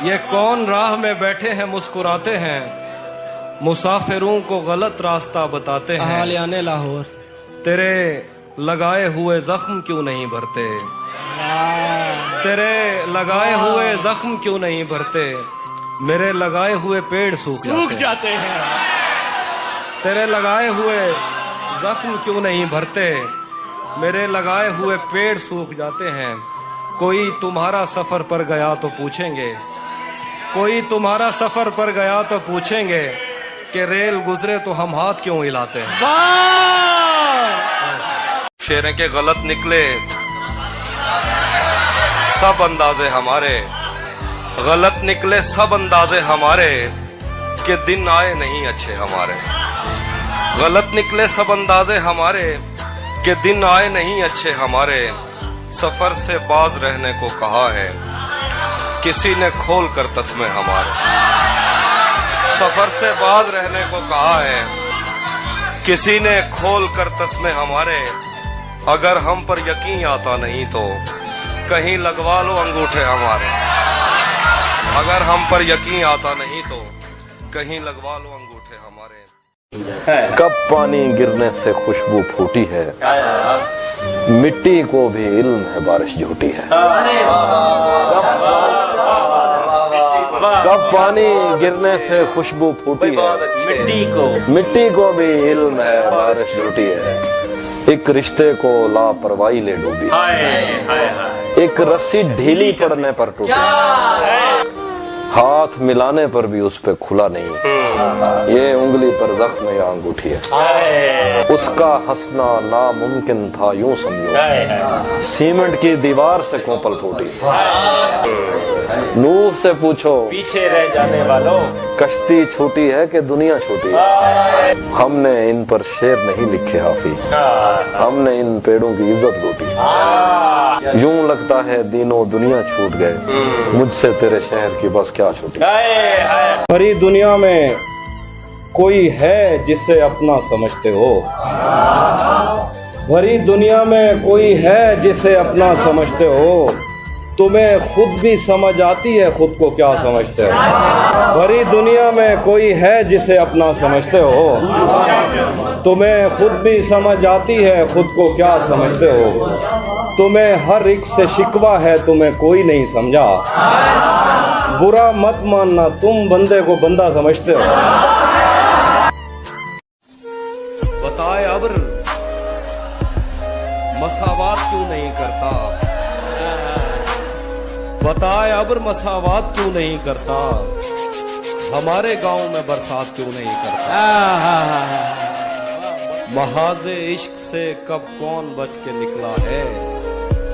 یہ کون راہ میں بیٹھے ہیں مسکراتے ہیں، مسافروں کو غلط راستہ بتاتے ہیں، اہالیان لاہور تیرے لگائے ہوئے زخم کیوں نہیں بھرتے، تیرے لگائے ہوئے زخم کیوں نہیں بھرتے، میرے لگائے ہوئے پیڑ سوکھ جاتے ہیں، تیرے لگائے ہوئے زخم کیوں نہیں بھرتے، میرے لگائے ہوئے پیڑ سوکھ جاتے ہیں۔ کوئی تمہارا سفر پر گیا تو پوچھیں گے، کوئی تمہارا سفر پر گیا تو پوچھیں گے کہ ریل گزرے تو ہم ہاتھ کیوں ہلاتے ہیں۔ شعریں کے غلط نکلے سب اندازے ہمارے، غلط نکلے سب اندازے ہمارے، کہ دن آئے نہیں اچھے ہمارے، غلط نکلے سب اندازے ہمارے، کہ دن آئے نہیں اچھے ہمارے۔ سفر سے باز رہنے کو کہا ہے کسی نے کھول کر تسمے ہمارے، سفر سے باز رہنے کو کہا ہے کسی نے کھول کر تسمے ہمارے۔ اگر ہم پر یقین آتا نہیں تو کہیں لگوا لو انگوٹھے ہمارے، اگر ہم پر یقین آتا نہیں تو کہیں لگوا لو انگوٹھے ہمارے۔ کب پانی گرنے سے خوشبو پھوٹی ہے، مٹی کو بھی علم ہے بارش جھوٹی ہے۔ کب پانی گرنے سے خوشبو پھوٹی ہے، مٹی کو بھی علم ہے بارش جھوٹی ہے۔ ایک رشتے کو لاپرواہی لے ڈوبی، ایک رسی ڈھیلی پڑنے پر ٹوٹی، ہاتھ ملانے پر بھی اس پہ کھلا نہیں، یہ انگلی پر زخم یا انگوٹھی ہے۔ اس کا ہنسنا ناممکن تھا یوں سمجھو، سیمنٹ کی دیوار سے کوپل پھوٹی۔ نوح سے پوچھو پیچھے رہ جانے والوں، کشتی چھوٹی ہے کہ دنیا چھوٹی ہے۔ ہم نے ان پر شعر نہیں لکھے حافظ، ہم نے ان پیڑوں کی عزت لوٹی۔ یوں لگتا ہے دینوں دنیا چھوٹ گئے، مجھ سے تیرے شہر کی بس کیا چھوٹی۔ بھری دنیا میں کوئی ہے جسے اپنا سمجھتے ہو، بھری دنیا میں کوئی ہے جسے اپنا سمجھتے ہو، تمہیں خود بھی سمجھ آتی ہے خود کو کیا سمجھتے ہو۔ بھری دنیا میں کوئی ہے جسے اپنا سمجھتے ہو، تمہیں خود بھی سمجھ آتی ہے خود کو کیا سمجھتے ہو، تمہیں ہر ایک سے شکوہ ہے تمہیں کوئی نہیں سمجھا، برا مت ماننا تم بندے کو بندہ سمجھتے ہو۔ بتائے ابر مساوات کیوں نہیں کرتا، بتائے ابر مساوات کیوں نہیں کرتا، ہمارے گاؤں میں برسات کیوں نہیں کرتا، محاذ عشق سے کب کون بچ کے نکلا ہے،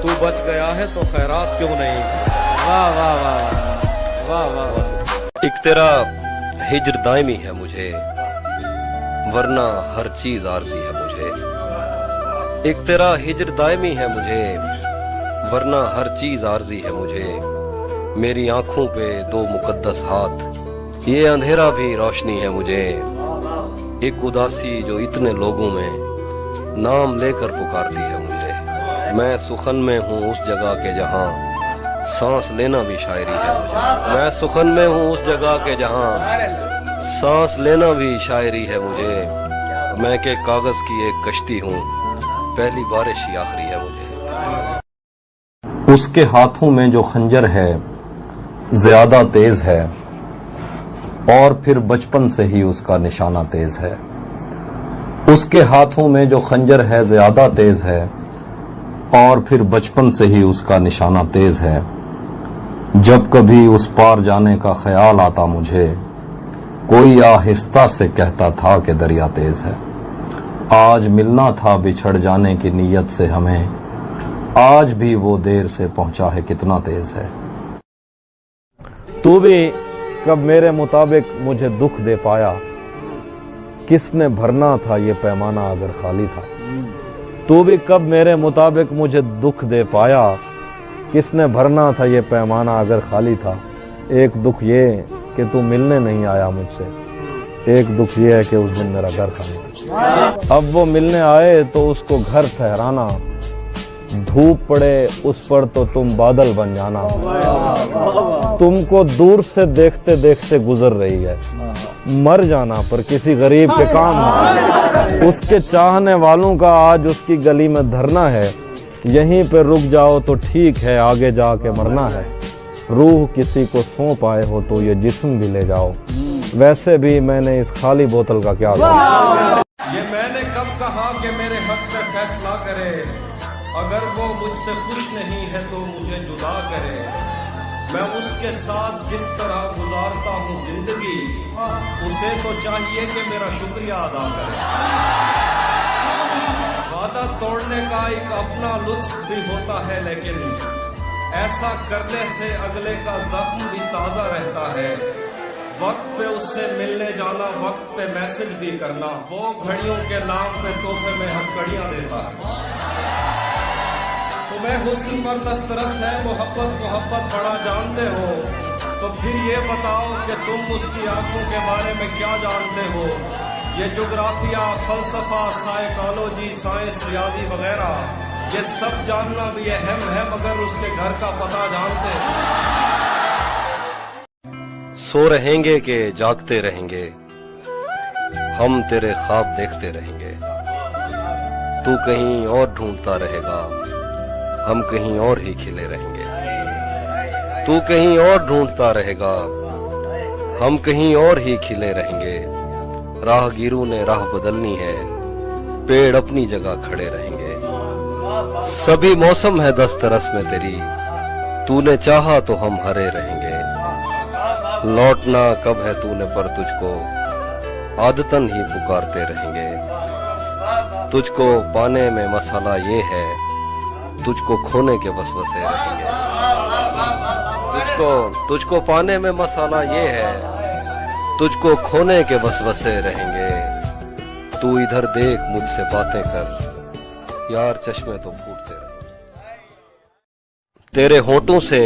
تو بچ گیا ہے تو خیرات کیوں نہیں کرتا۔ واہ واہ واہ واہ واہ واہ۔ ایک تیرا ہجر دائمی ہے مجھے، ورنہ ہر چیز عارضی ہے مجھے، ایک تیرا ہجر دائمی ہے مجھے، ورنہ ہر چیز عارضی ہے مجھے۔ میری آنکھوں پہ دو مقدس ہاتھ، یہ اندھیرا بھی روشنی ہے مجھے، ایک اداسی جو اتنے لوگوں میں نام لے کر پکارتی ہے مجھے۔ میں سخن میں ہوں اس جگہ کے جہاں سانس لینا بھی شاعری ہے مجھے، میں سخن میں ہوں اس جگہ کے جہاں سانس لینا بھی شاعری ہے مجھے۔ میں کہ کاغذ کی ایک کشتی ہوں، پہلی بارش ہی آخری ہے مجھے۔ اس کے ہاتھوں میں جو خنجر ہے زیادہ تیز ہے، اور پھر بچپن سے ہی اس کا نشانہ تیز ہے۔ اس کے ہاتھوں میں جو خنجر ہے زیادہ تیز ہے، اور پھر بچپن سے ہی اس کا نشانہ تیز ہے۔ جب کبھی اس پار جانے کا خیال آتا مجھے، کوئی آہستہ سے کہتا تھا کہ دریا تیز ہے۔ آج ملنا تھا بچھڑ جانے کی نیت سے ہمیں، آج بھی وہ دیر سے پہنچا ہے کتنا تیز ہے۔ تو بھی کب میرے مطابق مجھے دکھ دے پایا، کس نے بھرنا تھا یہ پیمانہ اگر خالی تھا۔ تو بھی کب میرے مطابق مجھے دکھ دے پایا، کس نے بھرنا تھا یہ پیمانہ اگر خالی تھا۔ ایک دکھ یہ کہ تو ملنے نہیں آیا مجھ سے، ایک دکھ یہ ہے کہ اس دن میرا گھر خالی تھا۔ اب وہ ملنے آئے تو اس کو گھر ٹھہرانا، धूप पड़े उस पर तो तुम बादल बन जाना। तुमको दूर से देखते देखते गुजर रही है, मर जाना पर किसी गरीब के काम ना। उसके चाहने वालों का आज उसकी गली में धरना है, यहीं पे रुक जाओ तो ठीक है, आगे जाके मरना है। रूह किसी को सौंप आए हो तो ये जिस्म भी ले जाओ, वैसे भी मैंने इस खाली बोतल का क्या करना। ये मैंने कब कहा कि मेरे हक में फैसला करे, अगर वो मुझसे खुश नहीं है तो मुझे जुदा करे। मैं उसके साथ जिस तरह गुजारता हूँ जिंदगी, उसे तो चाहिए कि मेरा शुक्रिया अदा करे। वादा तोड़ने का एक अपना लुत्फ भी होता है, लेकिन ऐसा करने से अगले का जख्म भी ताजा रहता है। वक्त पे उससे मिलने जाना, वक्त पे मैसेज भी करना, वो घड़ियों के नाम पे तोहफे में हथकड़ियां देता है। तुम्हें हुस्न पर दस्तरस है, मोहब्बत बड़ा जानते हो, तो फिर ये बताओ कि तुम उसकी आंखों के बारे में क्या जानते हो। ये जोग्राफिया, फलसफा, साइकोलॉजी, साइंस, रियाजी वगैरह, ये सब जानना भी अहम है, मगर उसके घर का पता जानते हो। सो रहेंगे कि जागते रहेंगे, हम तेरे ख्वाब देखते रहेंगे। तू कहीं और ढूंढता रहेगा, हम कहीं और ही खिले रहेंगे। तू कहीं और ढूंढता रहेगा, हम कहीं और ही खिले रहेंगे। राहगीरों ने राह बदलनी है, पेड़ अपनी जगह खड़े रहेंगे। सभी मौसम है दस्तरस में तेरी, तूने चाहा तो हम हरे रहेंगे। लौटना कब है तूने पर तुझको, आदतन ही पुकारते रहेंगे। तुझको पाने में मसाला ये है, तुझको खोने के वसवसे रहेंगे। तुझको पाने में मसाला ये है, तुझको खोने के वसवसे रहेंगे। तू इधर देख मुझसे बातें कर, यार चश्मे तो फूटते रहे। तेरे होठों से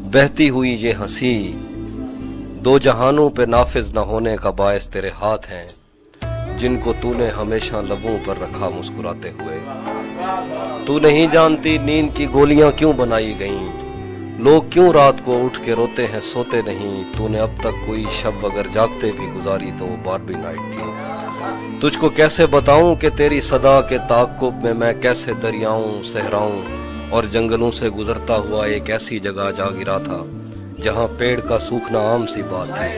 बहती हुई ये हंसी, दो जहानों पे नाफिज न होने का बायस तेरे हाथ हैं, जिनको तूने हमेशा लबों पर रखा मुस्कुराते हुए। तू नहीं जानती नींद की गोलियां क्यों बनाई गईं, लोग क्यों रात को उठ के रोते हैं सोते नहीं। तूने अब तक कोई शब अगर जागते भी गुजारी तो वो बारबी नाइट थी। तुझको कैसे बताऊं कि तेरी सदा के ताक़ुब में मैं कैसे दरियाओं, सहराओं और जंगलों से गुजरता हुआ एक ऐसी जगह जा गिरा था, जहां पेड़ का सूखना आम सी बात है,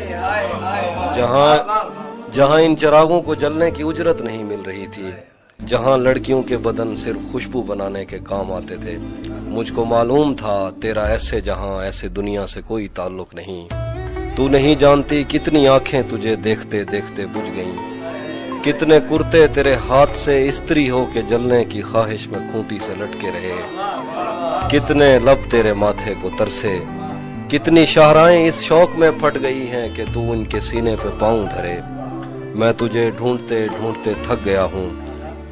जहां इन चिरागों को जलने की उजरत नहीं मिल रही थी, जहां लड़कियों के बदन सिर्फ खुशबू बनाने के काम आते थे। मुझको मालूम था तेरा ऐसे जहां, ऐसे दुनिया से कोई ताल्लुक नहीं। तू नहीं जानती कितनी आंखें तुझे देखते देखते बुझ गईं, कितने कुर्ते तेरे हाथ से इस्त्री हो के जलने की ख्वाहिश में खूंटी से लटके रहे, कितने लब तेरे माथे को तरसे, कितनी शाहराएं इस शौक में फट गई हैं कि तू उनके सीने पे पांव धरे। मैं तुझे ढूंढते ढूंढते थक गया हूँ,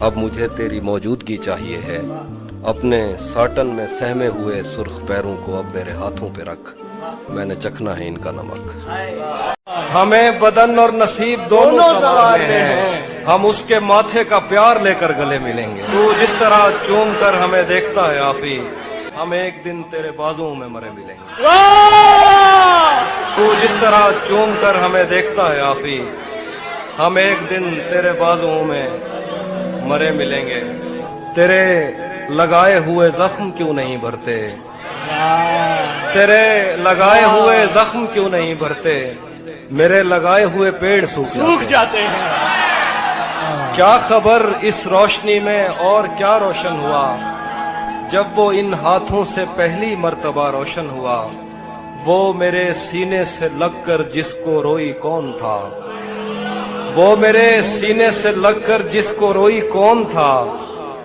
अब मुझे तेरी मौजूदगी चाहिए है। अपने साटन में सहमे हुए सुर्ख पैरों को अब मेरे हाथों पे रख, मैंने चखना है इनका नमक। हमें बदन और नसीब दोनों सवार हैं, हम उसके माथे का प्यार लेकर गले मिलेंगे। तू जिस तरह चूम कर हमें देखता है आफी, हम एक दिन तेरे बाजुओं में मरे मिलेंगे। तू जिस तरह चूम कर हमें देखता है आफी, हम एक दिन तेरे बाजुओं में मरे मिलेंगे। तेरे लगाए हुए जख्म क्यों नहीं भरते, तेरे लगाए हुए जख्म क्यों नहीं भरते, मेरे लगाए हुए पेड़ सूख जाते हैं। क्या खबर इस रोशनी में और क्या रोशन हुआ, जब वो इन हाथों से पहली मर्तबा रोशन हुआ। वो मेरे सीने से लगकर जिसको रोई कौन था, वो मेरे सीने से लगकर जिसको रोई कौन था,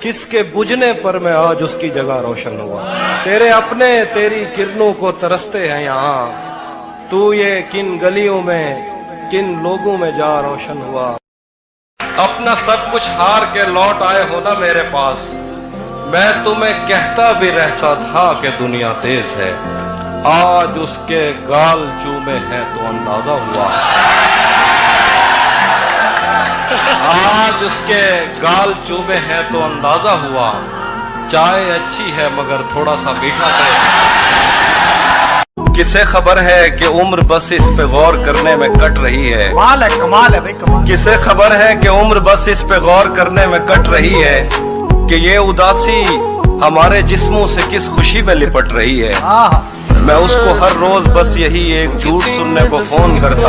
किसके बुझने पर मैं आज उसकी जगह रोशन हुआ। तेरे अपने तेरी किरणों को तरसते हैं यहाँ, तू ये किन गलियों में किन लोगों में जा रोशन हुआ। अपना सब कुछ हार के लौट आए हो ना मेरे पास, मैं तुम्हें कहता भी रहता था कि दुनिया तेज है। आज उसके गाल चूमे हैं तो अंदाजा हुआ, आज उसके गाल चूमे हैं तो अंदाजा हुआ। चाय अच्छी है मगर थोड़ा सा मीठा है। किसे खबर है कि उम्र बस इस पे गौर करने में कट रही है। कमाल है भाई कमाल। किसे खबर है कि उम्र बस इस पे गौर करने में कट रही है कि ये उदासी हमारे जिस्मों से किस खुशी में लिपट रही है। मैं उसको हर रोज बस यही एक झूठ सुनने को फोन करता।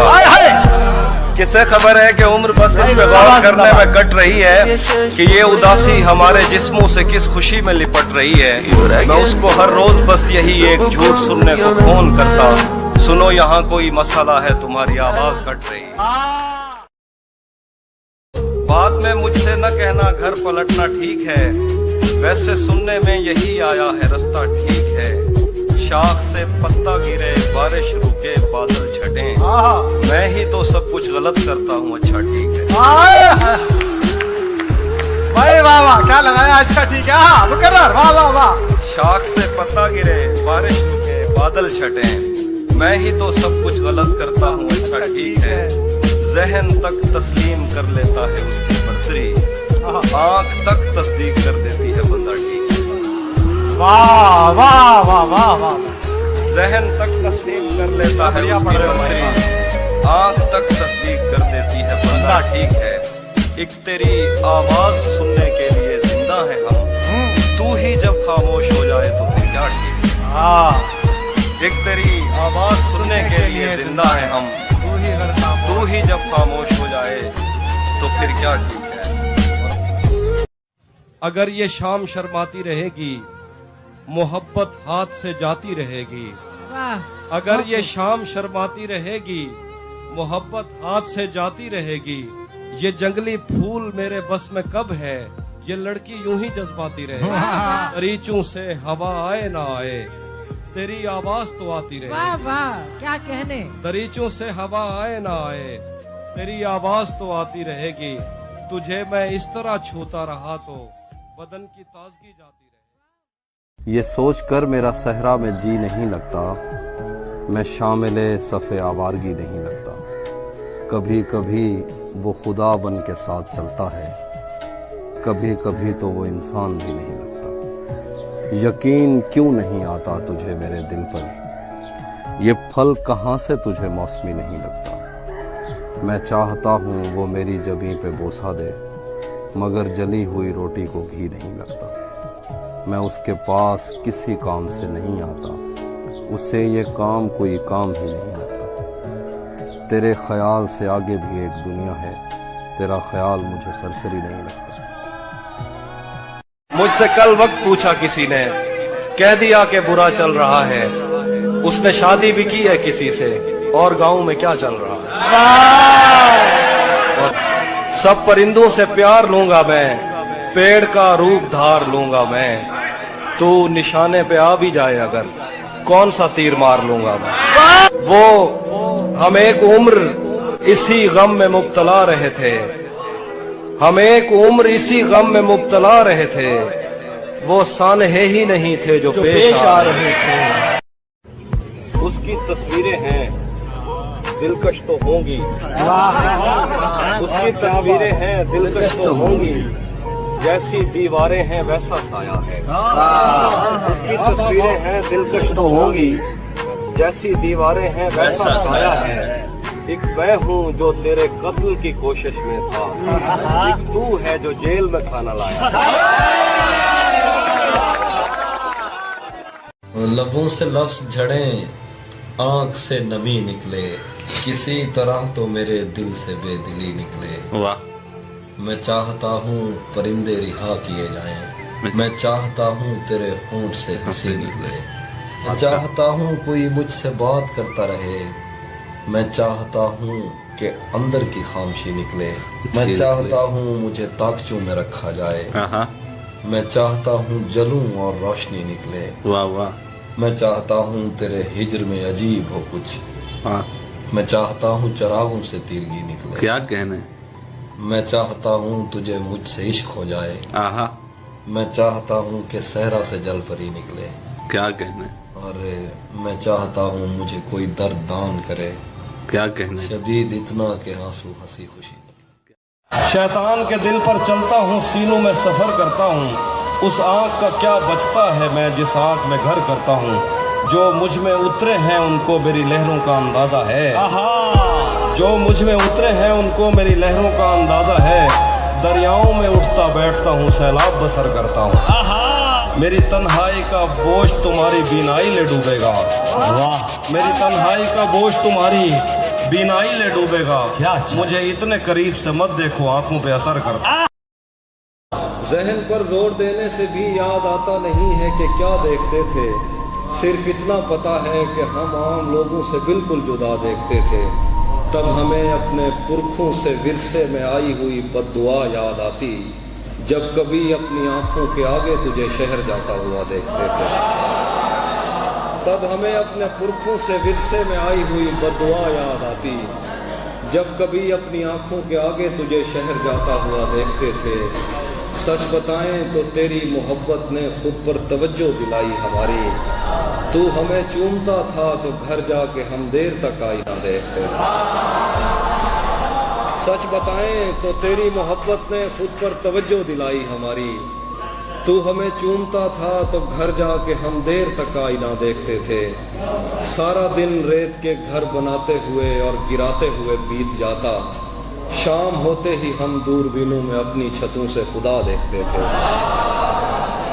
किसे खबर है कि उम्र बस इस पे गौर करने में कट रही है कि ये उदासी हमारे जिस्मों से किस खुशी में लिपट रही है। मैं उसको हर रोज बस यही एक झूठ सुनने को फोन करता। सुनो यहाँ कोई मसला है, तुम्हारी आवाज कट रही है। बाद में मुझसे न कहना घर पलटना ठीक है, वैसे सुनने में यही आया है रास्ता ठीक है। शाख से पत्ता गिरे, बारिश रुके, बादल छटे, मैं ही तो सब कुछ गलत करता हूँ। अच्छा ठीक है भाई वाह वाह क्या लगाया, अच्छा ठीक है मुकर्रर, वाह वाह वाह। शाख से पत्ता गिरे, बारिश रुके, बादल छटे, मैं ही तो सब कुछ गलत करता हूँ। अच्छा ठीक है। जहन तक तस्लीम कर लेता है उसकी बर्तरी, आंख तक तस्दीक कर देती है बंदा ठीक है। वाह वाह वाह वाह वाह। जहन तक तस्लीम कर लेता है उसकी बर्तरी, आंख तक तस्दीक कर देती है बंदा ठीक है। एक तेरी आवाज सुनने के लिए जिंदा है हम, तू ही जब खामोश हो जाए तो फिर क्या ठीक है। एक तेरी आवाज सुनने के लिए जिंदा है हम, तू ही जब खामोश हो जाए तो फिर क्या ठीक है। अगर ये शाम शर्माती रहेगी, मोहब्बत हाथ से जाती रहेगी। अगर ये शाम शर्माती रहेगी, मोहब्बत हाथ से जाती रहेगी। ये जंगली फूल मेरे बस में कब है, ये लड़की यूं ही जज्बाती रहेगी। दरीचों से हवा आए ना आए, तेरी आवाज तो आती रहेगी। वाह वाह क्या कहने। दरीचों से हवा आए ना आए, तेरी आवाज तो आती रहेगी। तुझे मैं इस तरह छूता रहा तो बदन की ताजगी जाती रहेगी। ये सोचकर मेरा सहरा में जी नहीं लगता, मैं शामिले सफ़े आवारगी नहीं लगता। कभी कभी वो खुदा बन के साथ चलता है, कभी कभी तो वो इंसान भी नहीं लगता। यकीन क्यों नहीं आता तुझे मेरे दिल पर, ये फल कहाँ से तुझे मौसमी नहीं लगता। मैं चाहता हूँ वो मेरी जबीं पे बोसा दे, मगर जली हुई रोटी को घी नहीं लगता। मैं उसके पास किसी काम से नहीं आता, उससे ये काम कोई काम ही नहीं लगता। तेरे ख्याल से आगे भी एक दुनिया है, तेरा ख्याल मुझे सरसरी नहीं लगता। मुझसे कल वक्त पूछा किसी ने, कह दिया कि बुरा चल रहा है। उसने शादी भी की है किसी से, और गांव में क्या चल रहा है। और सब परिंदों से प्यार लूंगा मैं, पेड़ का रूप धार लूंगा मैं। तू निशाने पे आ भी जाए अगर, कौन सा तीर मार लूंगा मैं। वो हम एक उम्र इसी गम में मुब्तला रहे थे, हम एक उम्र इसी गम में मुब्तला रहे थे। वो सानहे ही नहीं थे जो पेश आ रहे थे। उसकी तस्वीरें हैं दिलकश तो होंगी, उसकी तस्वीरें हैं दिलकश तो होंगी। जैसी दीवारें हैं वैसा साया है, उसकी तस्वीरें हैं दिलकश तो होंगी। जैसी दीवारें हैं वैसा साया है। एक मैं हूँ जो तेरे कत्ल की कोशिश में था, एक तू है जो जेल में खाना लाया। लबों से लफ्ज झड़े, आंख से नमी निकले, किसी तरह तो मेरे दिल से बेदिली निकले। वाह। मैं चाहता हूँ परिंदे रिहा किए जाएं, मैं चाहता हूँ तेरे होंठ से हंसी निकले। मैं चाहता हूँ कोई मुझसे बात करता रहे, मैं चाहता हूँ कि अंदर की खामोशी निकले। मैं चाहता हूँ मुझे ताकचों में रखा जाए, मैं चाहता हूँ जलूं और रोशनी निकले। वाह वाह। मैं चाहता हूँ तेरे हिज्र में अजीब हो कुछ, मैं चाहता हूँ चरागों से तीरगी निकले। क्या कहने। मैं चाहता हूँ तुझे मुझसे इश्क हो जाए, आहा। मैं चाहता हूँ कि सहरा से जल परी निकले। क्या कहने। और मैं चाहता हूँ मुझे कोई दर्द दान करे, क्या कहने। शदीद इतना कि आंसू हंसी खुशी। शैतान के दिल पर चलता हूँ, सीनों में सफर करता हूँ, उस आँख का क्या बचता है मैं जिस आँख में घर करता हूँ। जो मुझ में उतरे हैं उनको मेरी लहरों का अंदाजा है। जो मुझ में उतरे हैं उनको मेरी लहरों का अंदाजा है। दरियाओं में उठता बैठता हूँ, सैलाब बसर करता हूँ। मेरी तन्हाई का बोझ तुम्हारी बीनाई ले डूबेगा। वाह, मेरी तन्हाई का बोझ तुम्हारी बीनाई ले डूबेगा। मुझे इतने करीब से मत देखो, आंखों पे असर करता। जहन पर जोर देने से भी याद आता नहीं है कि क्या देखते थे। सिर्फ इतना पता है कि हम आम लोगों से बिल्कुल जुदा देखते थे। तब हमें अपने पुरखों से विरसे में आई हुई बद्दुआ याद आती, जब कभी अपनी आंखों के आगे तुझे शहर जाता हुआ देखते थे। तब हमें अपने पुरखों से विरसे में आई हुई बद्दुआ याद आती, जब कभी अपनी आंखों के आगे तुझे शहर जाता हुआ देखते थे। सच बताएं तो तेरी मोहब्बत ने खुद पर तवज्जो दिलाई हमारी। तू हमें चूमता था तो घर जाके हम देर तक आईना देखते थे। सच बताएं तो तेरी मोहब्बत ने खुद पर तवज्जो दिलाई हमारी। तू हमें चूमता था तो घर जाके हम देर तक आईना देखते थे। सारा दिन रेत के घर बनाते हुए और गिराते हुए बीत जाता। शाम होते ही हम दूरबीनों में अपनी छतों से खुदा देखते थे।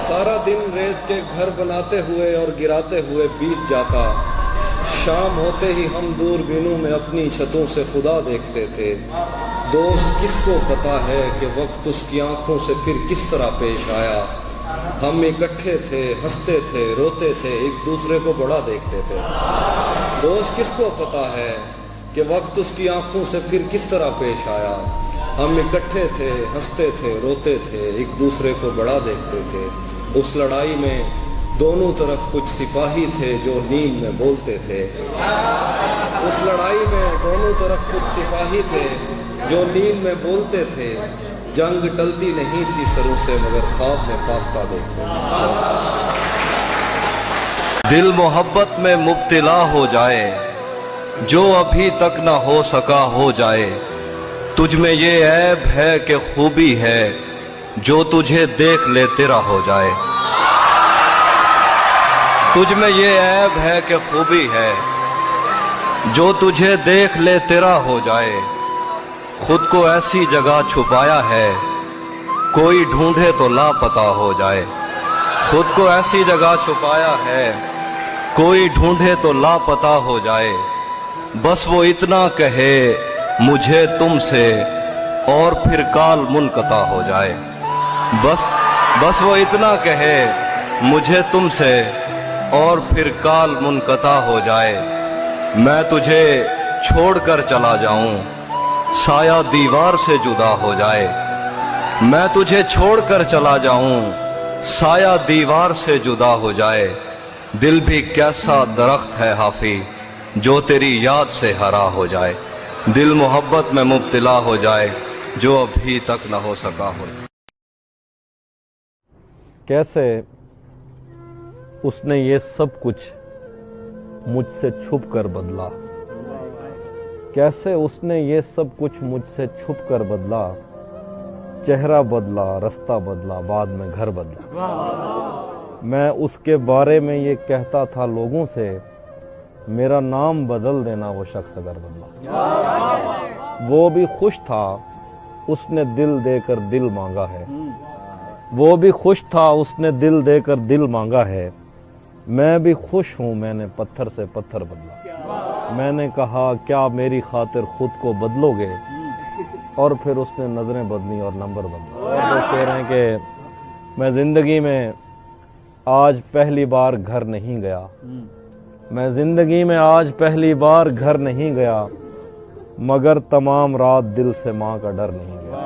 सारा दिन रेत के घर बनाते हुए और गिराते हुए बीत जाता। शाम होते ही हम दूरबीनों में अपनी छतों से खुदा देखते थे। दोस्त किसको पता है कि वक्त उसकी आंखों से फिर किस तरह पेश आया। हम इकट्ठे थे, हंसते थे, रोते थे, एक दूसरे को बड़ा देखते थे। दोस्त किसको पता है कि वक्त उसकी आंखों से फिर किस तरह पेश आया। हम इकट्ठे थे, हंसते थे, रोते थे, एक दूसरे को बड़ा देखते थे। उस लड़ाई में दोनों तरफ कुछ सिपाही थे जो नींद में बोलते थे। उस लड़ाई में दोनों तरफ कुछ सिपाही थे जो नींद में बोलते थे। जंग टलती नहीं थी सरों से मगर ख्वाब में पास्ता देखते थे। दिल मोहब्बत में मुब्तिला हो जाए, जो अभी तक न हो सका हो जाए। तुझ में ये ऐब है कि खूबी है, जो तुझे देख ले तेरा हो जाए। तुझ में ये ऐब है कि खूबी है, जो तुझे देख ले तेरा हो जाए। खुद को ऐसी जगह छुपाया है, कोई ढूंढे तो लापता हो जाए। खुद को ऐसी जगह छुपाया है, कोई ढूंढे तो लापता हो जाए। बस वो इतना कहे मुझे तुमसे और फिर काल मुनक़ता हो जाए। बस वो इतना कहे मुझे तुमसे और फिर काल मुनक़ता हो जाए। मैं तुझे छोड़कर चला जाऊं, साया दीवार से जुदा हो जाए। मैं तुझे छोड़कर चला जाऊं, साया दीवार से जुदा हो जाए। दिल भी कैसा दरख्त है हाफी, जो तेरी याद से हरा हो जाए। दिल मोहब्बत में मुब्तिला हो जाए, जो अभी तक न हो सका हो। कैसे उसने ये सब कुछ मुझसे छुप कर बदला। कैसे उसने ये सब कुछ मुझसे छुप कर बदला। चेहरा बदला, रास्ता बदला, बाद में घर बदला। मैं उसके बारे में ये कहता था लोगों से, मेरा नाम बदल देना वो शख्स अगर बदला। वो भी खुश था, उसने दिल देकर दिल मांगा है। वो भी खुश था, उसने दिल देकर दिल मांगा है। मैं भी खुश हूँ, मैंने पत्थर से पत्थर बदला। मैंने कहा क्या मेरी खातिर खुद को बदलोगे, और फिर उसने नजरें बदली और नंबर बदला। वो कह रहे हैं कि मैं जिंदगी में आज पहली बार घर नहीं गया। मैं जिंदगी में आज पहली बार घर नहीं गया, मगर तमाम रात दिल से माँ का डर नहीं गया।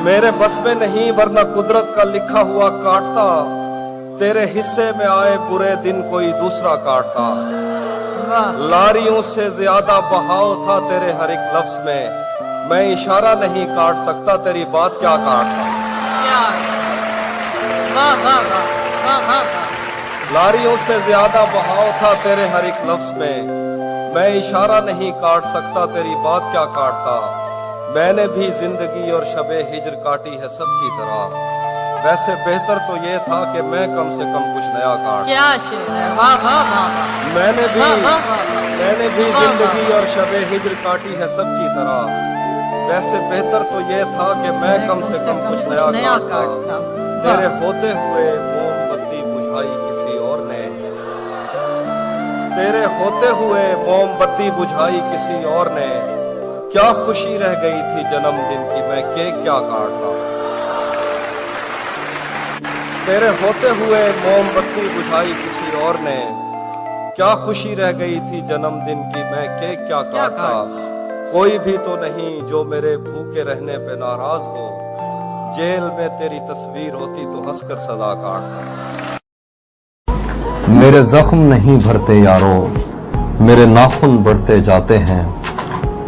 मेरे बस में नहीं वरना कुदरत का लिखा हुआ काटता। तेरे हिस्से में आए बुरे दिन कोई दूसरा काटता। लारियों से ज्यादा बहाव था तेरे हर एक लफ्ज में। मैं इशारा नहीं काट सकता, तेरी बात क्या काटता। लारियों से ज्यादा बहाव था तेरे हर एक लफ्ज में। मैं इशारा नहीं काट सकता, तेरी बात क्या काटता। मैंने भी जिंदगी और शबे हिज्र काटी है सबकी तरह। वैसे बेहतर तो ये था कि मैं कम से कम कुछ नया काट। क्या शेर है, वाह वाह वाह मैंने भी वाह वाह वाह। जिंदगी और शबे हिज्र काटी है सबकी तरह। वैसे बेहतर तो ये था कि मैं कम से कम कुछ नया काटता। तेरे होते हुए मोमबत्ती बुझाई किसी और ने, तेरे होते हुए मोमबत्ती बुझाई किसी और ने। क्या खुशी रह गई थी जन्मदिन की, मैं केक क्या काटता। तेरे होते हुए मोमबत्ती बुझाई किसी और ने। क्या खुशी रह गई थी जन्मदिन की, मैं केक क्या काटता। कोई भी तो नहीं जो मेरे भूखे रहने पे नाराज हो। जेल में तेरी तस्वीर होती तो हंसकर सजा काटता। मेरे जख्म नहीं भरते यारो, मेरे नाखून बढ़ते जाते हैं।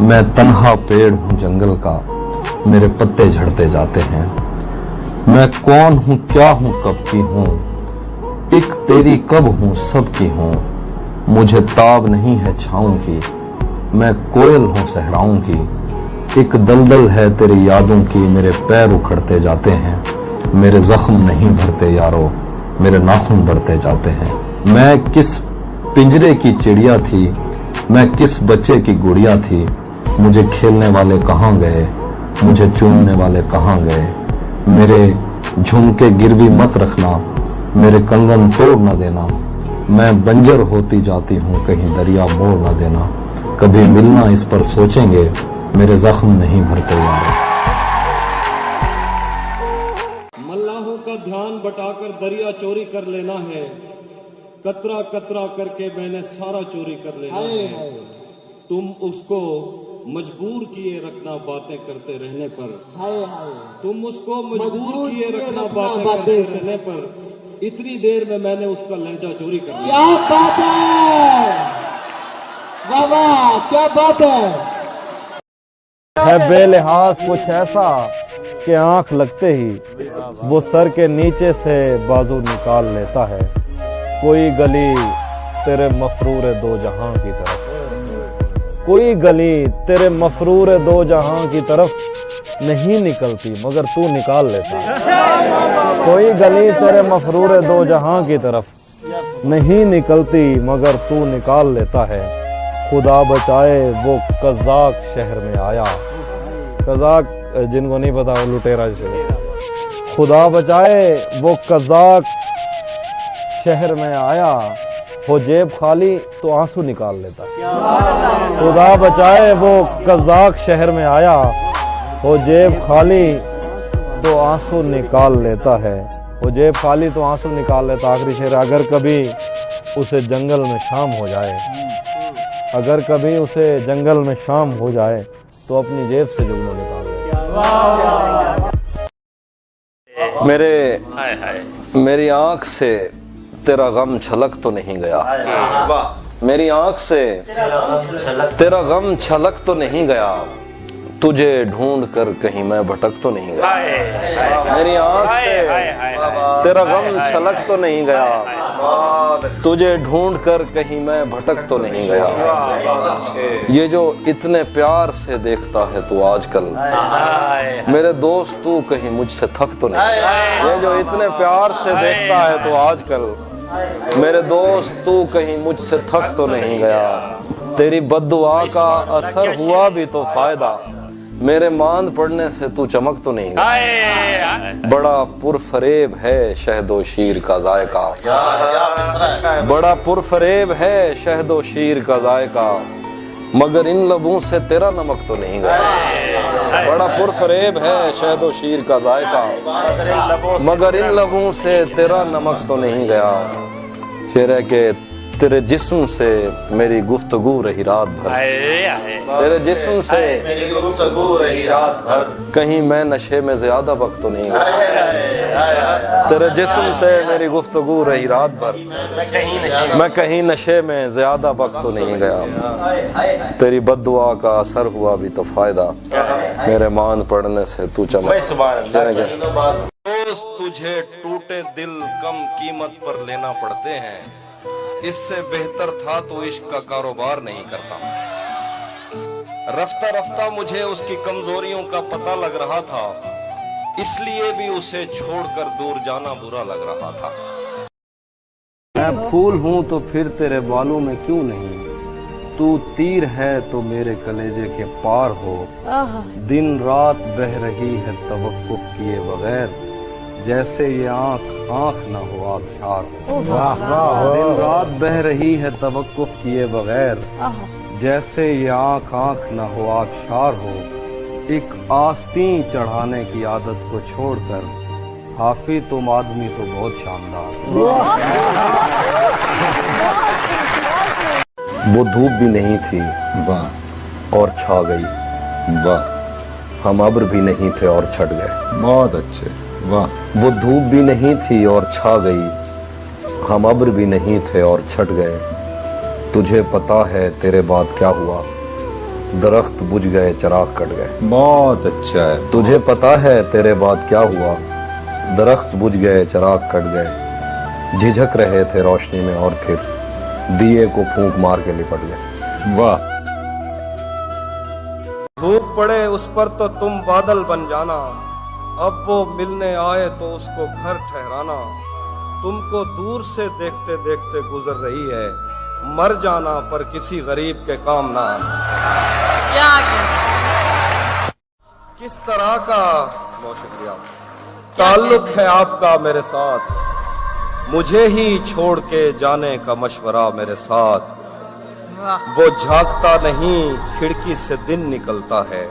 मैं तन्हा पेड़ हूँ जंगल का, मेरे पत्ते झड़ते जाते हैं। मैं कौन हूँ, क्या हूँ, कब की हूँ, एक तेरी कब हूँ, सब की हूँ। मुझे ताब नहीं है छाँव की, मैं कोयल हूँ सहराओं की। एक दलदल है तेरी यादों की, मेरे पैर उखड़ते जाते हैं। मेरे जख्म नहीं भरते यारो, मेरे नाखून बढ़ते जाते हैं। मैं किस पिंजरे की चिड़िया थी, मैं किस बच्चे की गुड़िया थी। मुझे खेलने वाले कहाँ गए, मुझे चूमने वाले कहाँ गए। मेरे झुमके गिरवी मत रखना, मेरे कंगन तोड़ न देना। मैं बंजर होती जाती हूँ, कहीं दरिया मोड़ न देना। कभी मिलना इस पर सोचेंगे, मेरे जख्म नहीं भरते यार। मल्लाहों का ध्यान बटाकर दरिया चोरी कर लेना है। कतरा कतरा करके मैंने सारा चोरी कर लेना है। तुम उसको मजबूर किए रखना बातें करते रहने पर। तुम उसको मजबूर किए रखना बातें करते रहने पर। इतनी देर में मैंने उसका लहजा चोरी कर लिया। क्या बात है, वाह वाह, क्या बात है बेलिहाज कुछ ऐसा कि आंख लगते ही वो सर के नीचे से बाजू निकाल लेता है। कोई गली तेरे मफरूर दो जहां की तरफ, कोई गली तेरे मफरूर दो जहां की तरफ नहीं निकलती मगर तू निकाल लेता है। कोई गली तेरे मफरूर दो जहां की तरफ नहीं निकलती मगर तू निकाल लेता है। खुदा बचाए वो कज़ाक शहर में आया। कज़ाक जिनको नहीं पता वो लुटेरा शहर। खुदा बचाए वो कज़ाक शहर में आया, हो जेब खाली तो आंसू निकाल लेता है। खुदा बचाए वो कज़ाक शहर में आया, हो जेब खाली तो आंसू निकाल लेता है। वो जेब खाली तो आंसू निकाल लेता। आखिरी शेर, अगर कभी उसे जंगल में शाम हो जाए, अगर कभी उसे जंगल में शाम हो जाए तो अपनी जेब से जुगनू निकाल ले। मेरी आंख से तेरा गम छलक तो नहीं गया। मेरी आंख से तेरा गम छलक तो नहीं गया। तुझे ढूंढ कर कहीं मैं भटक तो नहीं गया। मेरी आंख से तेरा गम छलक तो नहीं गया। तुझे ढूंढ कर कहीं मैं भटक तो नहीं गया। ये जो इतने प्यार से देखता है तू आजकल, मेरे दोस्त तू कहीं मुझसे थक तो नहीं गया। ये जो इतने प्यार से देखता है तू आजकल, मेरे दोस्त तू कहीं मुझसे थक तो नहीं गया। तेरी बद्दुआ का असर हुआ भी तो फायदा, मेरे मांद पड़ने से तू चमक तो नहीं गया। बड़ा पुरफरेब है शहदो शीर का जायका। बड़ा पुरफरेब है शहदो शीर का जायका, मगर इन लबों से तेरा नमक तो नहीं गया। बड़ा पुरफरेब है शहदो शीर का जायका, मगर इन लबों से तेरा नमक तो नहीं गया। शेर है कि तेरे जिस्म से मेरी गुफ्तगू रही रात भर। तेरे जिस्म से मेरी गुफ्तगू रही रात भर, कहीं मैं नशे में ज्यादा वक्त तो नहीं गया। तेरे जिस्म से मेरी गुफ्तगू रही रात भर, मैं कहीं नशे में ज्यादा वक्त तो नहीं गया। तेरी बद्दुआ का असर हुआ भी तो फायदा, मेरे मान पड़ने से तू चमक। दोस्त तुझे टूटे दिल कम कीमत पर लेना पड़ते हैं। इससे बेहतर था तो इश्क का कारोबार नहीं करता। रफ्ता रफ्ता मुझे उसकी कमजोरियों का पता लग रहा था। इसलिए भी उसे छोड़कर दूर जाना बुरा लग रहा था। मैं फूल हूं तो फिर तेरे बालों में क्यों नहीं, तू तीर है तो मेरे कलेजे के पार हो। दिन रात बह रही है तवक्कुफ किए बगैर, जैसे ये आंख आंख न हो आबशार हो। दिन रात बह रही है तवक्कुफ किए बगैर, जैसे ये आंख आंख न हो आबशार हो। एक आस्तीन चढ़ाने की आदत को छोड़कर हाफी तुम आदमी तो बहुत शानदार हो। वो धूप भी नहीं थी वाह और छा गई, वाह हम अब्र भी नहीं थे और छट गए। बहुत अच्छे वाह वो धूप भी नहीं थी और छा गई, हम अब्र भी नहीं थे और छट गए। तुझे पता है तेरे बाद क्या हुआ, दरख्त बुझ गए चराग कट गए। बहुत अच्छा है। तुझे पता है तेरे बाद क्या हुआ, दरख्त बुझ गए चराग कट गए। झिझक रहे थे रोशनी में और फिर दिए को फूंक मार के लिपट गए। वाह धूप पड़े उस पर तो तुम बादल बन जाना, अब वो मिलने आए तो उसको घर ठहराना। तुमको दूर से देखते देखते गुजर रही है, मर जाना पर किसी गरीब के काम ना आना। क्या क्या किस तरह का बहुत शुक्रिया ताल्लुक है आपका मेरे साथ, मुझे ही छोड़ के जाने का मशवरा मेरे साथ। वाह, वो झांकता नहीं खिड़की से दिन निकलता है,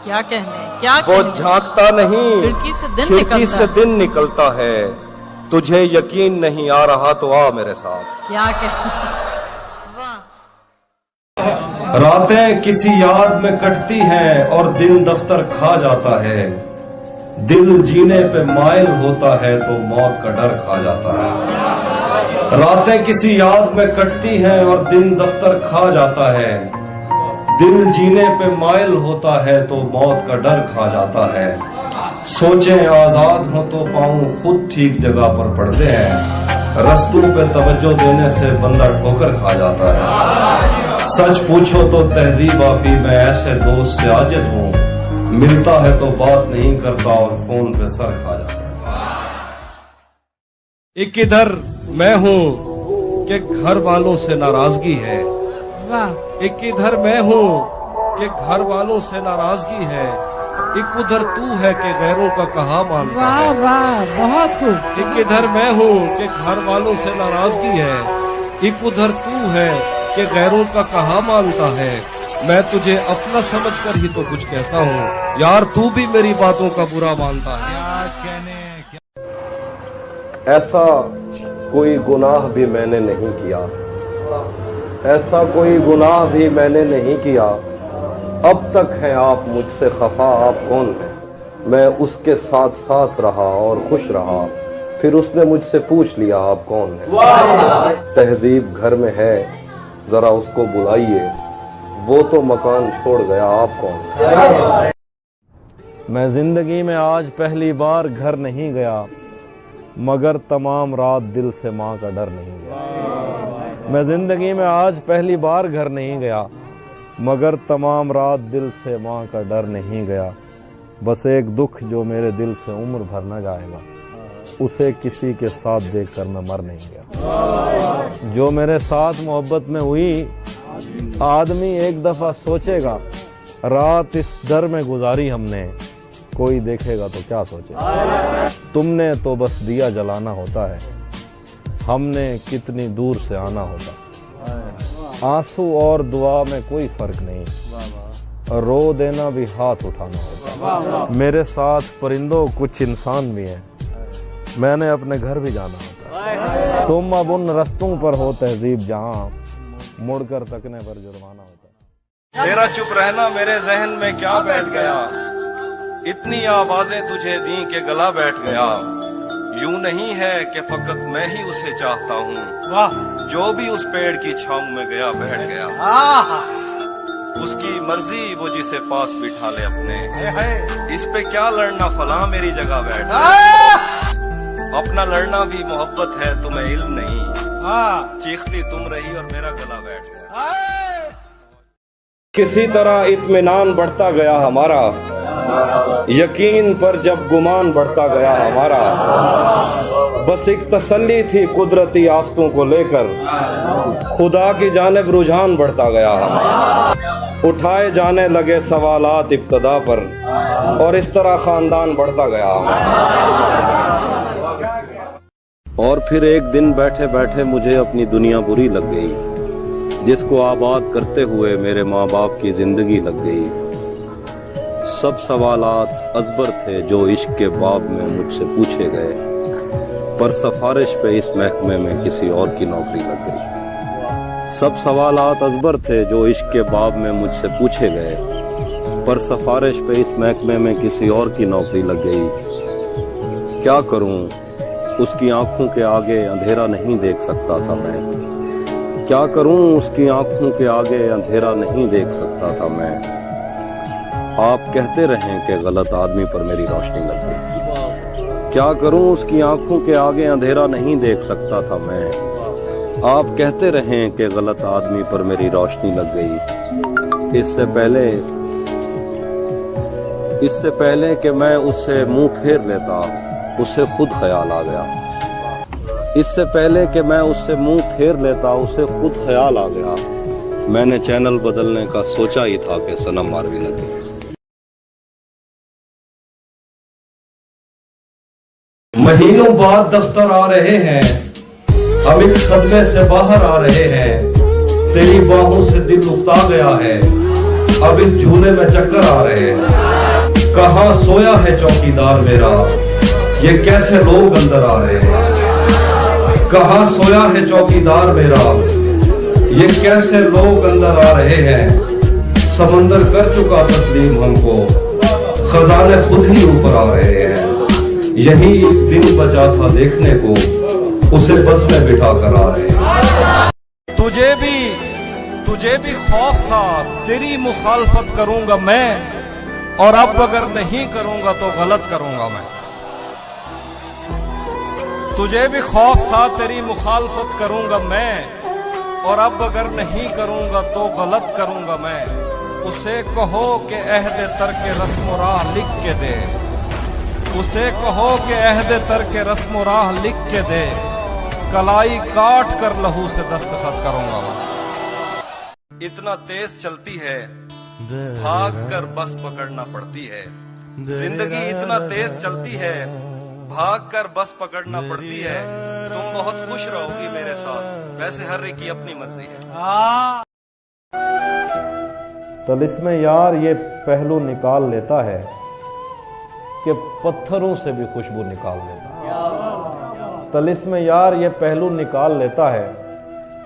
क्या कहने क्या वो कहने झांकता नहीं खिड़की से दिन खिड़की निकलता से है। दिन निकलता है। तुझे यकीन नहीं आ रहा तो आ मेरे साथ। क्या कहने वाह, रातें किसी याद में कटती हैं और दिन दफ्तर खा जाता है। दिल जीने पे माइल होता है तो मौत का डर खा जाता है। रातें किसी याद में कटती हैं और दिन दफ्तर खा जाता है। दिल जीने पे माइल होता है तो मौत का डर खा जाता है। सोचें आजाद हो तो पाऊं खुद ठीक जगह पर पड़ते हैं। रस्तों पे तवज्जो देने से बंदा ठोकर खा जाता है। सच पूछो तो तहजीब आफी मैं ऐसे दोस्त से आजिज हूँ, मिलता है तो बात नहीं करता और फोन पे सर खा जाता है। एक इधर मैं हूँ कि घर वालों से नाराजगी है, वाह, एक इधर मैं हूँ कि घर वालों से नाराजगी है। एक उधर तू है कि गैरों का कहा मानता है। वाह, बहुत खूब। एक इधर मैं हूँ कि घर वालों से नाराजगी है, एक उधर तू है कि गैरों का कहा मानता है। मैं तुझे अपना समझकर ही तो कुछ कहता हूँ, यार तू भी मेरी बातों का बुरा मानता है। ऐसा कोई गुनाह भी मैंने नहीं किया, ऐसा कोई गुनाह भी मैंने नहीं किया। अब तक हैं आप मुझसे खफा, आप कौन हैं? मैं उसके साथ साथ रहा और खुश रहा, फिर उसने मुझसे पूछ लिया आप कौन हैं? तहजीब घर में है, जरा उसको बुलाइए, वो तो मकान छोड़ गया, आप कौन हैं? मैं जिंदगी में आज पहली बार घर नहीं गया, मगर तमाम रात दिल से माँ का डर नहीं गया। मैं जिंदगी में आज पहली बार घर नहीं गया, मगर तमाम रात दिल से माँ का डर नहीं गया। बस एक दुख जो मेरे दिल से उम्र भर न जाएगा, उसे किसी के साथ देखकर मैं मर नहीं गया। जो मेरे साथ मोहब्बत में हुई, आदमी एक दफा सोचेगा रात इस डर में गुजारी हमने, कोई देखेगा तो क्या सोचेगा। तुमने तो बस दिया जलाना होता है, हमने कितनी दूर से आना होता। आंसू और दुआ में कोई फर्क नहीं, रो देना भी हाथ उठाना होता। मेरे साथ परिंदों कुछ इंसान भी हैं, मैंने अपने घर भी जाना होता। तुम अब उन रस्तों पर हो तहजीब जहां मुड़कर तकने पर जुर्माना होता। तेरा चुप रहना मेरे जहन में क्या बैठ गया, इतनी आवाजें तुझे दी के गला बैठ गया। यूं नहीं है कि फकत मैं ही उसे चाहता हूँ, वाह, जो भी उस पेड़ की छांव में गया बैठ गया। उसकी मर्जी वो जिसे पास बिठा ले अपने, इस पे क्या लड़ना फला मेरी जगह बैठ गया। अपना लड़ना भी मोहब्बत है तुम्हें इल्म नहीं, चीखती तुम रही और मेरा गला बैठ गया। किसी तरह इत्मीनान बढ़ता गया हमारा, یقین پر جب گمان بڑھتا گیا ہمارا، بس ایک تسلی تھی قدرتی آفتوں کو لے کر، خدا کی جانب رجحان بڑھتا گیا ہمارا، اٹھائے جانے لگے سوالات ابتدا پر، اور اس طرح خاندان بڑھتا گیا ہمارا۔ اور پھر ایک دن بیٹھے بیٹھے مجھے اپنی دنیا بری لگ گئی، جس کو آباد کرتے ہوئے میرے ماں باپ کی زندگی لگ گئی۔ سب سوالات ازبر تھے جو عشق کے باب میں مجھ سے پوچھے گئے، پر سفارش پہ اس محکمے میں کسی اور کی نوکری لگ گئی۔ سب سوالات ازبر تھے جو عشق کے باب میں مجھ سے پوچھے گئے، پر سفارش پہ اس محکمے میں کسی اور کی نوکری لگ گئی۔ کیا کروں، اس کی آنکھوں کے آگے اندھیرا نہیں دیکھ سکتا تھا میں، کیا کروں، اس کی آنکھوں کے آگے اندھیرا نہیں دیکھ سکتا تھا میں۔ آپ کہتے رہیں کہ غلط آدمی پر میری روشنی لگ گئی، کیا کروں، اس کی آنکھوں کے آگے اندھیرا نہیں دیکھ سکتا تھا میں۔ آپ کہتے رہیں کہ غلط آدمی پر میری روشنی لگ گئی۔ اس سے پہلے کہ میں اس سے منہ پھیر لیتا، اسے خود خیال آ گیا۔ اس سے پہلے کہ میں اس سے منہ پھیر لیتا، اسے خود خیال آ گیا۔ میں نے چینل بدلنے کا سوچا ہی تھا کہ صنم ماروی لگے۔ مہینوں بعد دفتر آ رہے ہیں، اب ایک صدمے سے باہر آ رہے ہیں، تیری باہوں سے دل اکتا گیا ہے، اب اس جھولے میں چکر آ رہے ہیں۔ کہاں سویا ہے چوکیدار میرا، یہ کیسے لوگ اندر آ رہے ہیں۔ کہاں سویا ہے چوکیدار میرا، یہ کیسے لوگ اندر آ رہے ہیں۔ سمندر کر چکا تسلیم ہم کو، خزانے خود ہی اوپر آ رہے ہیں۔ یہی ایک دن بچا تھا دیکھنے کو، اسے بس میں بٹھا کر آ رہے ہیں۔ تجھے بھی خوف تھا تیری مخالفت کروں گا میں، اور اب اگر نہیں کروں گا تو غلط کروں گا میں۔ تجھے بھی خوف تھا تیری مخالفت کروں گا میں، اور اب اگر نہیں کروں گا تو غلط کروں گا میں۔ اسے کہو کہ عہد ترک رسم و راہ لکھ کے دے، اسے کہو کہ عہد ترک رسم و راہ لکھ کے دے، کلائی کاٹ کر لہو سے دستخط کروں گا میں۔ اتنا تیز چلتی ہے، بھاگ کر بس پکڑنا پڑتی ہے۔ زندگی اتنا تیز چلتی ہے، بھاگ کر بس پکڑنا پڑتی ہے۔ تم بہت خوش رہو گی میرے ساتھ، ویسے ہر ایک کی اپنی مرضی ہے۔ طلسم یار یہ پہلو نکال لیتا ہے کہ پتھروں سے بھی خوشبو نکال لیتا ہے۔ طلسم یار یہ پہلو نکال لیتا ہے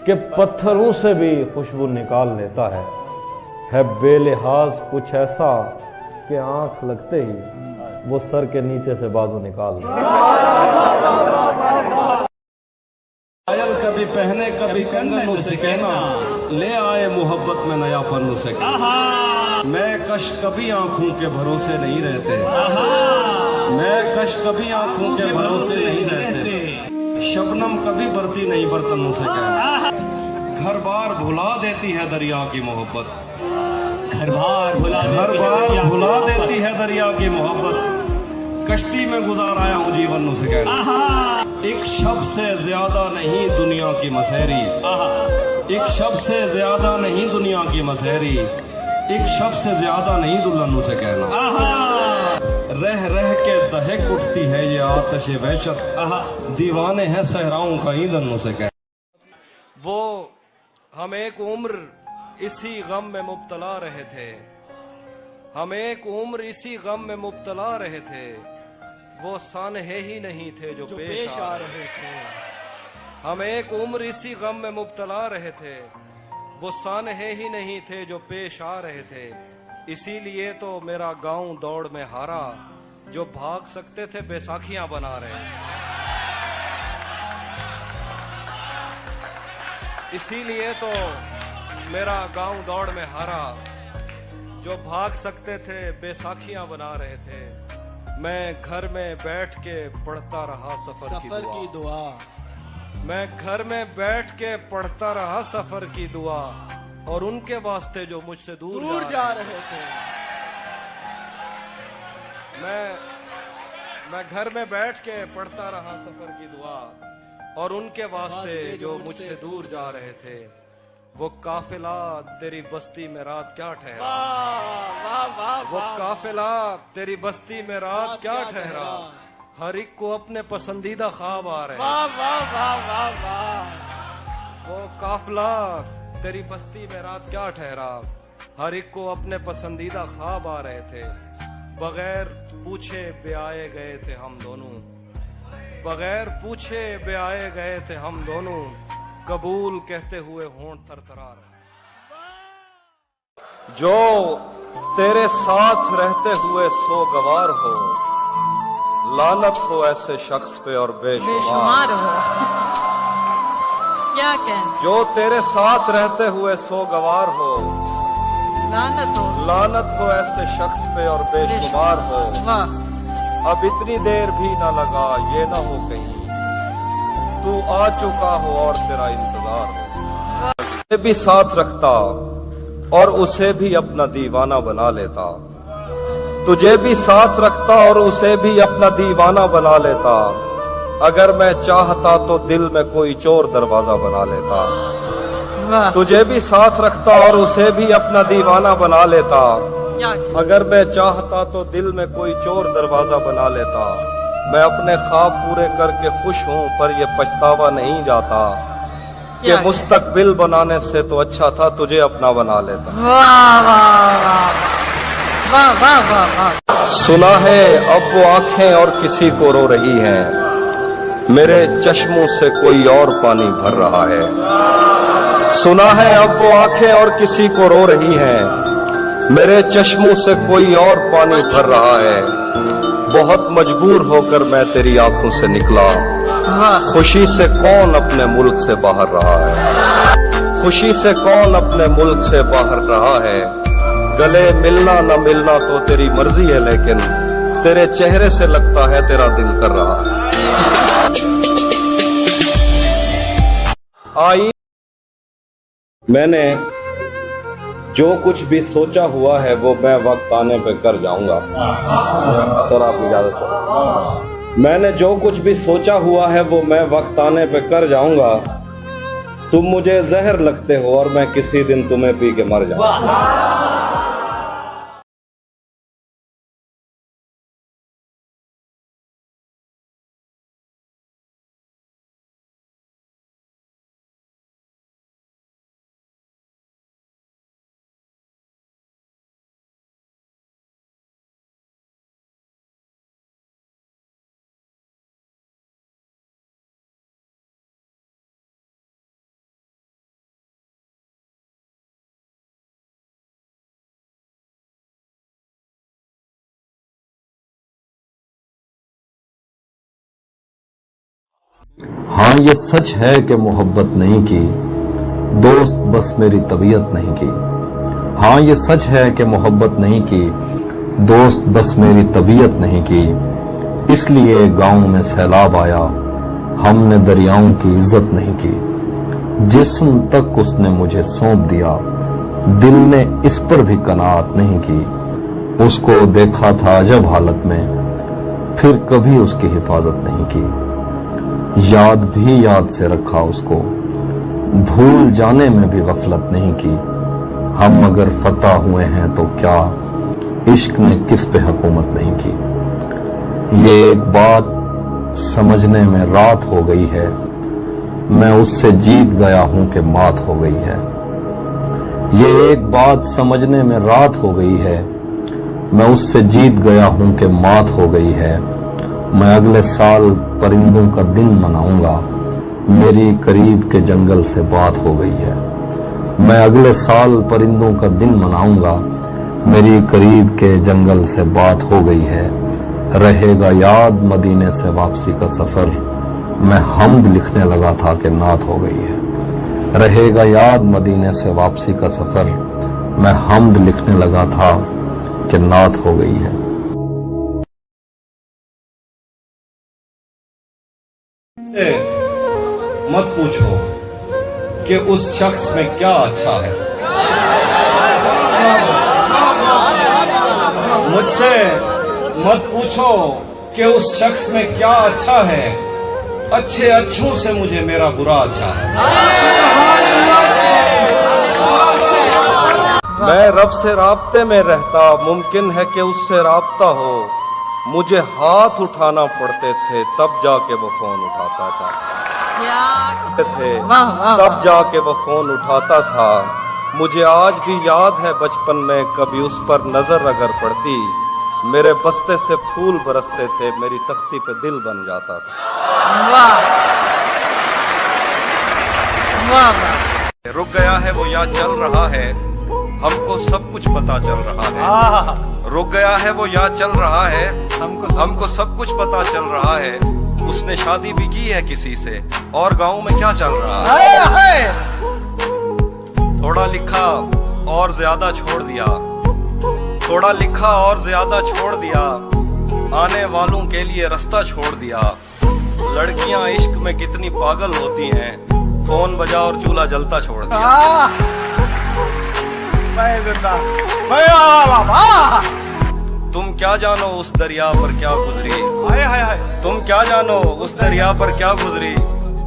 کہ پتھروں سے بھی خوشبو نکال لیتا ہے بے لحاظ کچھ ایسا کہ آنکھ لگتے ہی وہ سر کے نیچے سے بازو نکال لیتا ہے۔ پائل کبھی پہنے کبھی کنگن اسے کہنا، لے آئے محبت میں نیا پن اسے کہنا۔ میں کش کبھی آنکھوں کے بھروسے نہیں رہتے، میں کش کبھی آنکھوں کے بھروسے نہیں رہتے، شبنم کبھی برتی نہیں برتن اسے کہنا۔ گھر بار بھلا دیتی ہے دریا کی محبت، گھر بار بھلا دیتی ہے دریا کی محبت، کشتی میں گزار آیا ہوں جیون اسے کہنا۔ ایک شب سے زیادہ نہیں دنیا کی مسحری، ایک شب سے زیادہ نہیں دنیا کی مسحری، ایک شب سے زیادہ نہیں دلہن اسے کہنا۔ رہ رہ کے دہک اٹھتی ہے یہ آتش وحشت، دیوانے ہیں صحراؤں کا ایندھن اسے کہنا۔ وہ ہم ایک عمر اسی غم میں مبتلا رہے تھے، ہم ایک عمر اسی غم میں مبتلا رہے تھے، وہ سانحے ہی نہیں تھے جو پیش آ رہے تھے۔ ہم ایک عمر اسی غم میں مبتلا رہے تھے، وہ سانحے ہی نہیں تھے جو پیش آ رہے تھے۔ اسی لیے تو میرا گاؤں دوڑ میں ہارا، جو بھاگ سکتے تھے بیساکھیاں بنا رہے ہیں۔ اسی لیے تو میرا گاؤں دوڑ میں ہارا، جو بھاگ سکتے تھے بیساکھیاں بنا رہے تھے۔ میں گھر میں بیٹھ کے پڑھتا رہا سفر کی دعا، میں گھر میں بیٹھ کے پڑھتا رہا سفر کی دعا، اور ان کے واسطے جو مجھ سے دور جا رہے تھے۔ میں گھر میں بیٹھ کے پڑھتا رہا سفر کی دعا، اور ان کے واسطے جو مجھ سے دور جا رہے تھے، وہ قافلہ تیری بستی میں رات کیا ٹھہرا، وہ قافلہ تیری بستی میں رات کیا ٹھہرا، ہر ایک کو اپنے پسندیدہ خواب آ رہے ہیں، وہ قافلہ تیری بستی میں رات کیا ٹھہرا، ہر ایک کو اپنے پسندیدہ خواب آ رہے تھے، بغیر پوچھے بے آئے گئے تھے ہم دونوں، بغیر پوچھے بے آئے گئے تھے ہم دونوں، قبول کہتے ہوئے ہونٹ تھرتھرا رہے۔ جو تیرے ساتھ رہتے ہوئے سوگوار ہو، لعنت ہو ایسے شخص پہ اور بے شمار ہو کیا کہنا، جو تیرے ساتھ رہتے ہوئے سوگوار ہو، لعنت ہو ایسے شخص پہ اور بے شمار ہو، اب اتنی دیر بھی نہ لگا یہ نہ ہو کہیں تو آ چکا ہو اور تیرا انتظار ہو، اسے بھی ساتھ رکھتا اور اسے بھی اپنا دیوانہ بنا لیتا، تجھے بھی ساتھ رکھتا اور اسے بھی اپنا دیوانہ بنا لیتا، اگر میں چاہتا تو دل میں کوئی چور دروازہ بنا لیتا، تجھے بھی ساتھ رکھتا اور اسے بھی اپنا دیوانہ بنا لیتا، اگر میں چاہتا تو دل میں کوئی چور دروازہ بنا لیتا، میں اپنے خواب پورے کر کے خوش ہوں پر یہ پچھتاوا نہیں جاتا کہ مستقبل بنانے سے تو اچھا تھا تجھے اپنا بنا لیتا۔ سنا ہے اب وہ آنکھیں اور کسی کو رو رہی ہیں، میرے چشموں سے کوئی اور پانی بھر رہا ہے، سنا ہے اب وہ آنکھیں اور کسی کو رو رہی ہیں، میرے چشموں سے کوئی اور پانی بھر رہا ہے، بہت مجبور ہو کر میں تیری آنکھوں سے نکلا، خوشی سے کون اپنے ملک سے باہر رہا ہے، خوشی سے کون اپنے ملک سے باہر رہا ہے، گلے ملنا نہ ملنا تو تیری مرضی ہے لیکن تیرے چہرے سے لگتا ہے تیرا دل کر رہا ہے۔ آئی میں نے جو کچھ بھی سوچا ہوا ہے وہ میں وقت آنے پہ کر جاؤں گا، سر آپ اجازت سر، میں نے جو کچھ بھی سوچا ہوا ہے وہ میں وقت آنے پہ کر جاؤں گا، تم مجھے زہر لگتے ہو اور میں کسی دن تمہیں پی کے مر جاؤں گا۔ ہاں یہ سچ ہے کہ محبت نہیں کی، دوست بس میری طبیعت نہیں کی، ہاں یہ سچ ہے کہ محبت نہیں کی، دوست بس میری طبیعت نہیں کی، اس لیے گاؤں میں سیلاب آیا، ہم نے دریاؤں کی عزت نہیں کی، جسم تک اس نے مجھے سونپ دیا، دل نے اس پر بھی قناعت نہیں کی، اس کو دیکھا تھا عجب حالت میں، پھر کبھی اس کی حفاظت نہیں کی، یاد بھی یاد سے رکھا اس کو، بھول جانے میں بھی غفلت نہیں کی، ہم اگر فتح ہوئے ہیں تو کیا عشق نے کس پہ حکومت نہیں کی، یہ ایک بات سمجھنے میں رات ہو گئی ہے، میں اس سے جیت گیا ہوں کہ مات ہو گئی ہے، یہ ایک بات سمجھنے میں رات ہو گئی ہے، میں اس سے جیت گیا ہوں کہ مات ہو گئی ہے، میں اگلے سال پرندوں کا دن مناؤں گا، میری قریب کے جنگل سے بات ہو گئی ہے، میں اگلے سال پرندوں کا دن مناؤں گا، میری قریب کے جنگل سے بات ہو گئی ہے، رہے گا یاد مدینے سے واپسی کا سفر، میں حمد لکھنے لگا تھا کہ نعت ہو گئی ہے، رہے گا یاد مدینے سے واپسی کا سفر، میں حمد لکھنے لگا تھا کہ نعت ہو گئی ہے۔ سے مت پوچھو کہ اس شخص میں کیا اچھا ہے، مجھ سے मत पूछो कि उस शख्स में क्या अच्छा है, अच्छे अच्छों से मुझे मेरा बुरा अच्छा है। मैं रब से राब्ते में रहता, मुमकिन है कि उससे राब्ता हो। मुझे हाथ उठाना पड़ते थे तब जाके वो फोन उठाता था, तब जाके वो फोन उठाता था। मुझे आज भी याद है बचपन में कभी उस पर नजर अगर पड़ती, मेरे बस्ते से फूल बरसते थे, मेरी तख्ती पे दिल बन जाता था। रुक गया है वो या चल रहा है, हमको सब कुछ पता चल रहा है। रुक गया है वो या चल रहा है, हमको सब कुछ पता चल रहा है। उसने शादी भी की है किसी से, और गांव में क्या चल रहा है। थोड़ा लिखा और ज्यादा छोड़ दिया, थोड़ा लिखा और ज्यादा छोड़ दिया, आने वालों के लिए रास्ता छोड़ दिया। लड़कियां इश्क में कितनी पागल होती हैं, फोन बजा और चूल्हा जलता छोड़ दिया। तुम क्या जानो उस दरिया पर क्या गुजरी, तुम क्या जानो उस दरिया पर क्या गुजरी,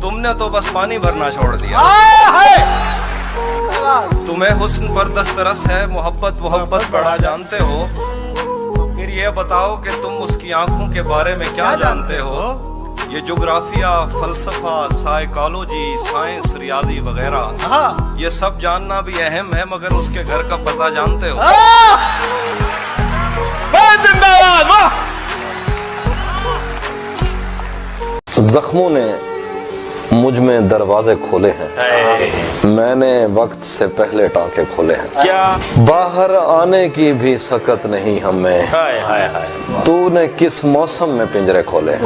तुमने तो बस पानी भरना छोड़ दिया। तुम्हें हुस्न पर दस्तरस है, मोहब्बत बड़ा जानते हो, तो फिर ये बताओ कि तुम उसकी आंखों के बारे में क्या जानते हो। ये जोग्राफिया, फलसफा, साइकोलॉजी, साइंस, रियाजी वगैरह, ये सब जानना भी अहम है, मगर उसके घर का पता जानते हो। जख्मों ने मुझ में दरवाजे खोले हैं, मैंने वक्त से पहले टांके खोले हैं। क्या बाहर आने की भी सकत नहीं हमें, तूने किस मौसम में पिंजरे खोले हैं।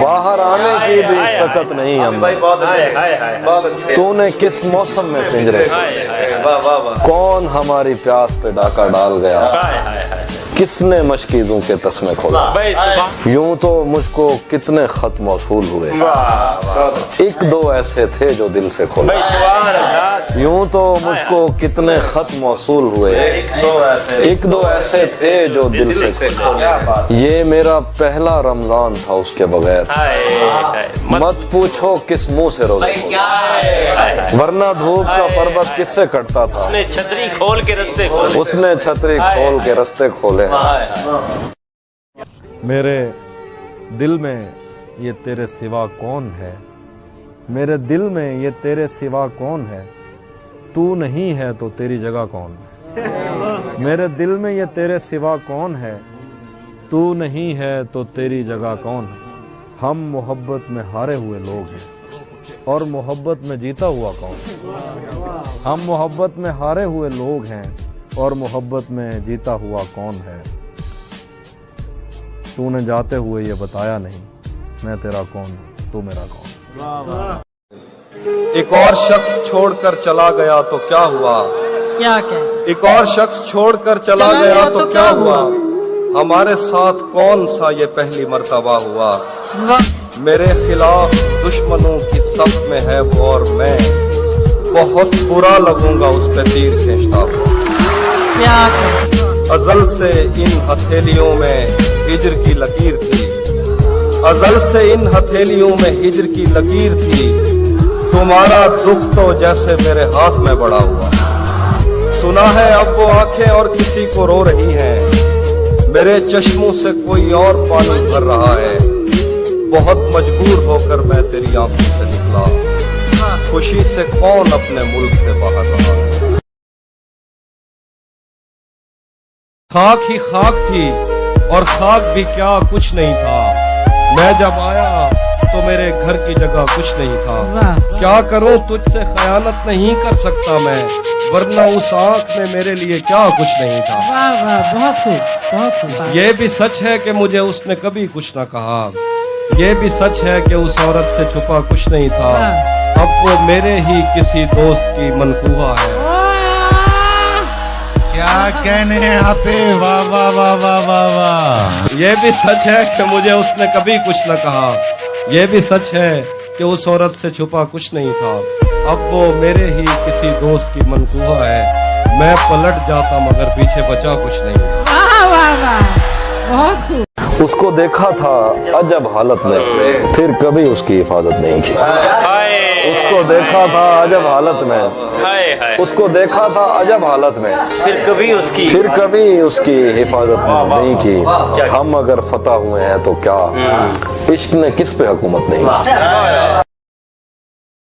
बाहर आने की भी सकत नहीं हमें, तूने किस मौसम में पिंजरे खोले। कौन हमारी प्यास पे डाका डाल गया, किसने मशकीजों के तस्मे खोला। यूं तो मुझको कितने खत मौसूल हुए, एक दो ऐसे थे जो दिल से खोले। यूं तो मुझको कितने खत मौसूल हुए, एक दो ऐसे थे जो दिल से खोले। ये मेरा पहला रमजान था उसके बगैर, मत पूछो किस मुंह से रोजे, वरना धूप का पर्वत किससे कटता था। उसने छतरी खोल के रास्ते खोले, उसने छतरी खोल के रास्ते खोले। मेरे दिल में ये तेरे सिवा कौन है, मेरे दिल में ये तेरे सिवा कौन है, तू नहीं है तो तेरी जगह कौन है। मेरे दिल में ये तेरे सिवा कौन है, तू नहीं है तो तेरी जगह कौन है। हम मोहब्बत में हारे हुए लोग हैं, और मोहब्बत में जीता हुआ कौन है। हम मोहब्बत में हारे हुए लोग हैं, और मोहब्बत में जीता हुआ कौन है। तूने जाते हुए ये बताया नहीं, मैं तेरा कौन हूँ, तू मेरा कौन। एक और शख्स छोड़कर चला गया तो क्या हुआ, क्या क्या एक और शख्स छोड़कर चला गया तो क्या हुआ। हमारे साथ कौन सा ये पहली मर्तबा हुआ। मेरे खिलाफ दुश्मनों की सफ में है वो, और मैं बहुत बुरा लगूंगा उस पे तीर खींचता हुआ। अजल से इन हथेलियों में हिजर की लकीर थी, अजल से इन हथेलियों में हिजर की लकीर थी। तुम्हारा दुख तो जैसे मेरे हाथ में बड़ा हुआ। सुना है अब वो आंखें और किसी को रो रही हैं, मेरे चश्मों से कोई और पानी भर रहा है। बहुत मजबूर होकर मैं तेरी आंखों से निकला, खुशी से कौन अपने मुल्क से बाहर रहा है। खाक ही खाक थी, और खाक भी क्या कुछ नहीं था। मैं जब आया तो मेरे घर की जगह कुछ नहीं था। क्या करूं तुझसे खयानत नहीं कर सकता मैं, वरना उस आंख में मेरे लिए क्या कुछ नहीं था। वाह वाह, बहुत खूब, बहुत खूब। ये भी सच है कि मुझे उसने कभी कुछ न कहा, ये भी सच है कि उस औरत से छुपा कुछ नहीं था। अब वो मेरे ही किसी दोस्त की मनकूहा है। क्या कहने हैं आपे, वाह वाह वाह वाह वाह वाह। ये भी सच है कि मुझे उसने कभी कुछ न कहा, ये भी सच है कि उस औरत से छुपा कुछ नहीं था। अब वो मेरे ही किसी दोस्त की मनकूहा है। मैं पलट जाता मगर पीछे बचा कुछ नहीं। वाह वाह वाह, बहुत खूब। اس کو دیکھا تھا عجب حالت میں، پھر کبھی اس کی حفاظت نہیں کی۔ اس کو دیکھا تھا عجب حالت میں، اس کو دیکھا تھا عجب حالت میں، پھر کبھی اس کی حفاظت نہیں کی۔ ہم اگر فتح ہوئے ہیں تو کیا، عشق نے کس پہ حکومت نہیں کی۔